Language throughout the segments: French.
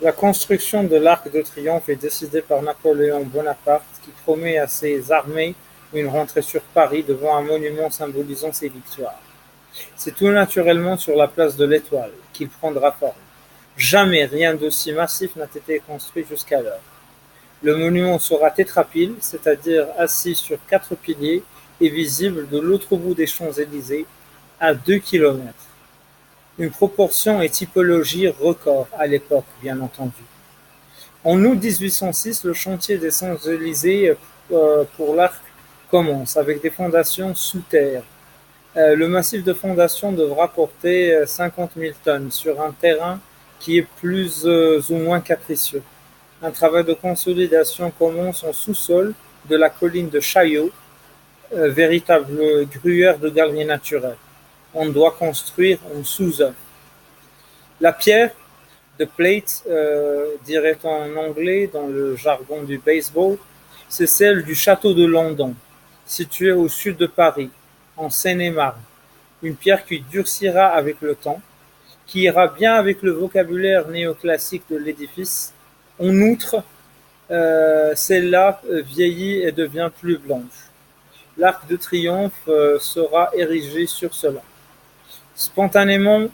La construction de l'Arc de Triomphe est décidée par Napoléon Bonaparte qui promet à ses armées une rentrée sur Paris devant un monument symbolisant ses victoires. C'est tout naturellement sur la place de l'Étoile qu'il prendra forme. Jamais rien d'aussi massif n'a été construit jusqu'alors. Le monument sera tétrapile, c'est-à-dire assis sur 4 piliers et visible de l'autre bout des Champs-Élysées, à 2 kilomètres. Une proportion et typologie record à l'époque, bien entendu. En août 1806, le chantier des Champs-Élysées pour l'Arc commence, avec des fondations sous terre. Le massif de fondation devra porter 50 000 tonnes sur un terrain qui est plus ou moins capricieux. Un travail de consolidation commence en sous-sol de la colline de Chaillot, véritable gruyère de galerie naturelle. On doit construire en sous-œuvre. La pierre de plate, dirait-on en anglais dans le jargon du baseball, c'est celle du château de Landon, situé au sud de Paris, en Seine-et-Marne. Une pierre qui durcira avec le temps, qui ira bien avec le vocabulaire néoclassique de l'édifice. En outre, celle-là vieillit et devient plus blanche. L'Arc de Triomphe sera érigé sur cela. Spontanément,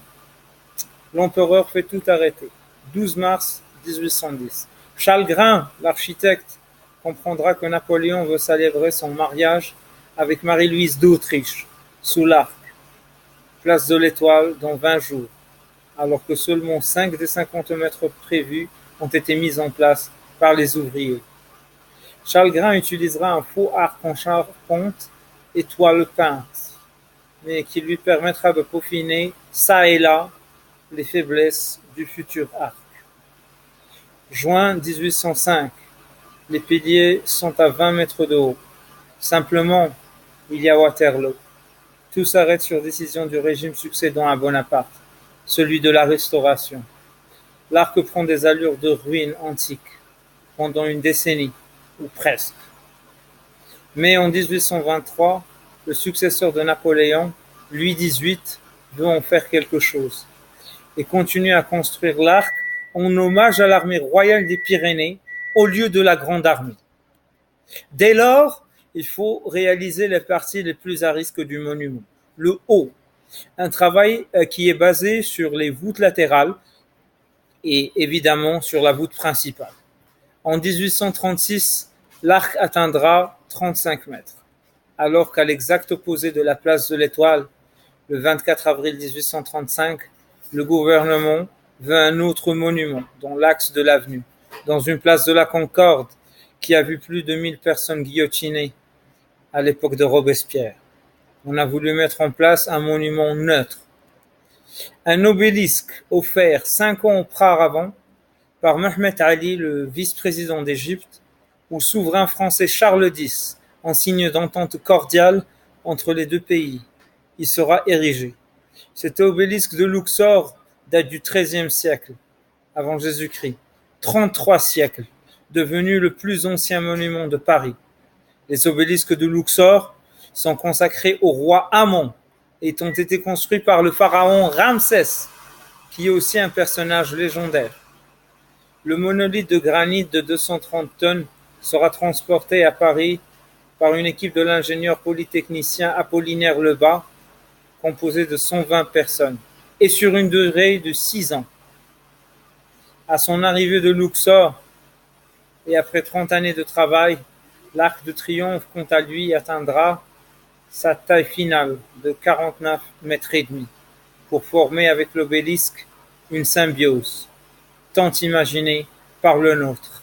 l'empereur fait tout arrêter. 12 mars 1810. Charles Grain, l'architecte, comprendra que Napoléon veut célébrer son mariage avec Marie-Louise d'Autriche, sous l'Arc, place de l'Étoile, dans 20 jours, alors que seulement 5 des 50 mètres prévus ont été mis en place par les ouvriers. Charles Grain utilisera un faux arc en charpente et toile peinte, mais qui lui permettra de peaufiner, ça et là, les faiblesses du futur arc. Juin 1805. Les piliers sont à 20 mètres de haut. Simplement, il y a Waterloo. Tout s'arrête sur décision du régime succédant à Bonaparte, celui de la Restauration. L'arc prend des allures de ruine antique pendant une décennie, ou presque. Mais en 1823, le successeur de Napoléon, Louis XVIII, veut en faire quelque chose et continue à construire l'arc en hommage à l'armée royale des Pyrénées au lieu de la Grande Armée. Dès lors, il faut réaliser les parties les plus à risque du monument, le haut, un travail qui est basé sur les voûtes latérales et évidemment sur la voûte principale. En 1836, l'arc atteindra 35 mètres, alors qu'à l'exact opposé de la place de l'Étoile, le 24 avril 1835, le gouvernement veut un autre monument dans l'axe de l'avenue, dans une place de la Concorde qui a vu plus de 1000 personnes guillotinées à l'époque de Robespierre. On a voulu mettre en place un monument neutre. Un obélisque offert 5 ans auparavant par Mohamed Ali, le vice-président d'Égypte, au souverain français Charles X, en signe d'entente cordiale entre les deux pays. Il sera érigé. Cet obélisque de Luxor date du XIIIe siècle, avant Jésus-Christ. 33 siècles, devenu le plus ancien monument de Paris. Les obélisques de Luxor sont consacrés au roi Amon et ont été construits par le pharaon Ramsès, qui est aussi un personnage légendaire. Le monolithe de granit de 230 tonnes sera transporté à Paris par une équipe de l'ingénieur polytechnicien Apollinaire Lebas, composée de 120 personnes, et sur une durée de 6 ans. À son arrivée de Luxor, et après 30 années de travail, l'Arc de Triomphe, quant à lui, atteindra sa taille finale de 49 mètres et demi, pour former avec l'obélisque une symbiose, tant imaginée par le nôtre.